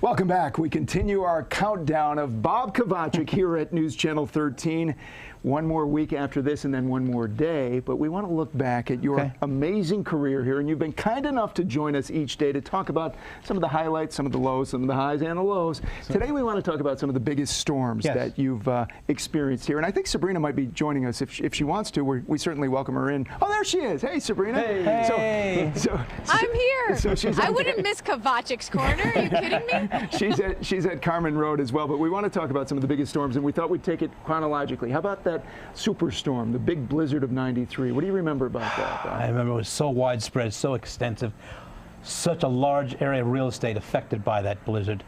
Welcome back. We continue our countdown of Bob Kovachick here at News Channel 13. One more week after this and then one more day, but we want to look back at your amazing career here, and you've been kind enough to join us each day to talk about some of the highlights, some of the lows, some of the highs and the lows. Today we want to talk about some of the biggest storms that you've experienced here, and I think Sabrina might be joining us if she wants to. We certainly welcome her in. Oh, there she is. Hey, Sabrina. Hey. I'm here. So she's I wouldn't miss Kovachick's corner. Are you kidding me? She's at Carmen Road as well, but we want to talk about some of the biggest storms, and we thought we'd take it chronologically. How about that superstorm, the big blizzard of '93? What do you remember about that? I remember it was so widespread, so extensive, such a large area of real estate affected by that blizzard.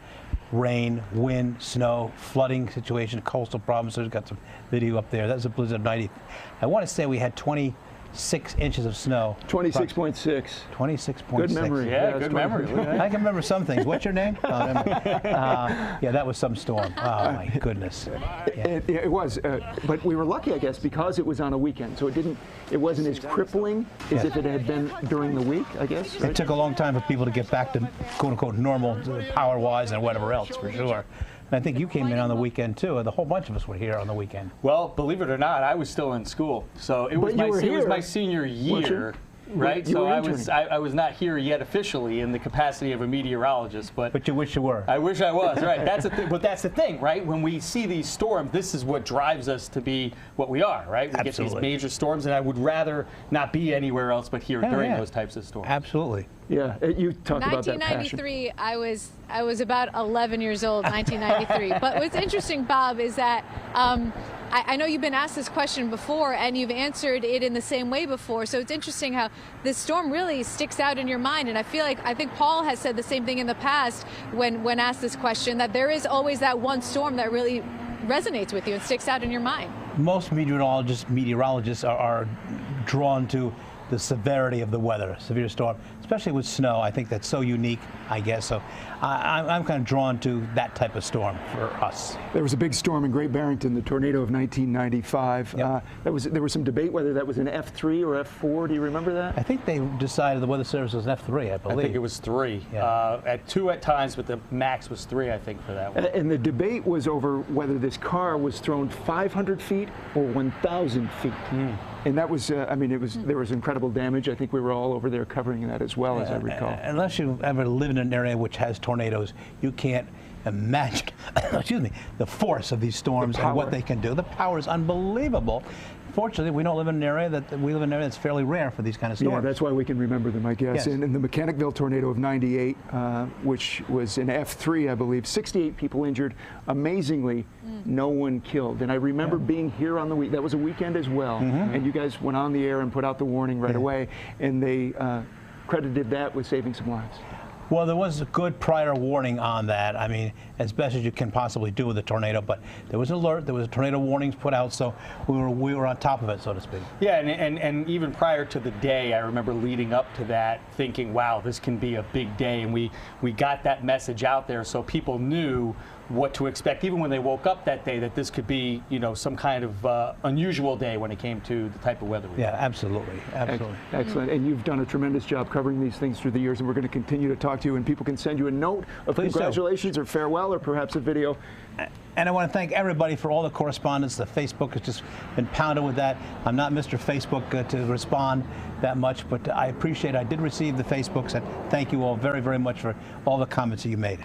Rain, wind, snow, flooding situation, coastal problems. So we've got some video up there. That's a blizzard of '90. I want to say we had 26 inches of snow. 26.6. 26.6. Good memory. Yeah, good memory. I can remember some things. What's your name? Yeah, that was some storm. Oh my goodness. It was, but we were lucky, I guess, because it was on a weekend, so it wasn't as crippling as if it had been during the week, I guess. Right? It took a long time for people to get back to quote unquote normal power-wise and whatever else, for sure. And I think you came in on the weekend too, and the whole bunch of us were here on the weekend. Well, believe it or not, I was still in school, so it was my senior year. Right, so I was not here yet officially in the capacity of a meteorologist, but you wish you were. I wish I was, right? That's the thing. But that's the thing, right? When we see these storms, this is what drives us to be what we are, right? We get these major storms, and I would rather not be anywhere else but here during those types of storms. Absolutely. Yeah, you talk about that passion. 1993, I was about 11 years old. 1993. But what's interesting, Bob, is that. I know you've been asked this question before, and you've answered it in the same way before. So it's interesting how this storm really sticks out in your mind. And I think Paul has said the same thing in the past when asked this question, that there is always that one storm that really resonates with you and sticks out in your mind. Most meteorologists are drawn to the severity of the weather, severe storm, especially with snow. I think that's so unique, I guess. So I'm kind of drawn to that type of storm for us. There was a big storm in Great Barrington, the tornado of 1995. Yep. There was some debate whether that was an F3 or F4. Do you remember that? I think they decided the Weather Service was an F3, I believe. I think it was 3. Yeah. At 2 at times, but the max was 3, I think, for that one. And the debate was over whether this car was thrown 500 feet or 1,000 feet. And that was, I mean, there was incredible damage. I think we were all over there covering that as well, as I recall. Unless you ever live in an area which has tornadoes, you can't imagine, excuse me, the force of these storms and what they can do. The power is unbelievable. Fortunately, we don't live in an area that's fairly rare for these kind of storms. Yeah, that's why we can remember them, I guess. Yes. And the Mechanicville tornado of '98, which was an F3, I believe, 68 people injured. Amazingly, no one killed. And I remember being here on the week. That was a weekend as well. And you guys went on the air and put out the warning right away. And they credited that with saving some lives. Well, there was a good prior warning on that. I mean, as best as you can possibly do with a tornado, but there was an alert, there was tornado warnings put out, so we were on top of it, so to speak. Yeah, and even prior to the day, I remember leading up to that thinking, wow, this can be a big day, and we got that message out there so people knew what to expect, even when they woke up that day, that this could be, you know, some kind of unusual day when it came to the type of weather we had. Absolutely. Excellent. And you've done a tremendous job covering these things through the years, and we're going to continue to talk to you, and people can send you a note of congratulations or farewell or perhaps a video. And I want to thank everybody for all the correspondence. The Facebook has just been pounded with that. I'm not Mr. Facebook to respond that much, but I appreciate it. I did receive the Facebooks, and thank you all very, very much for all the comments that you made.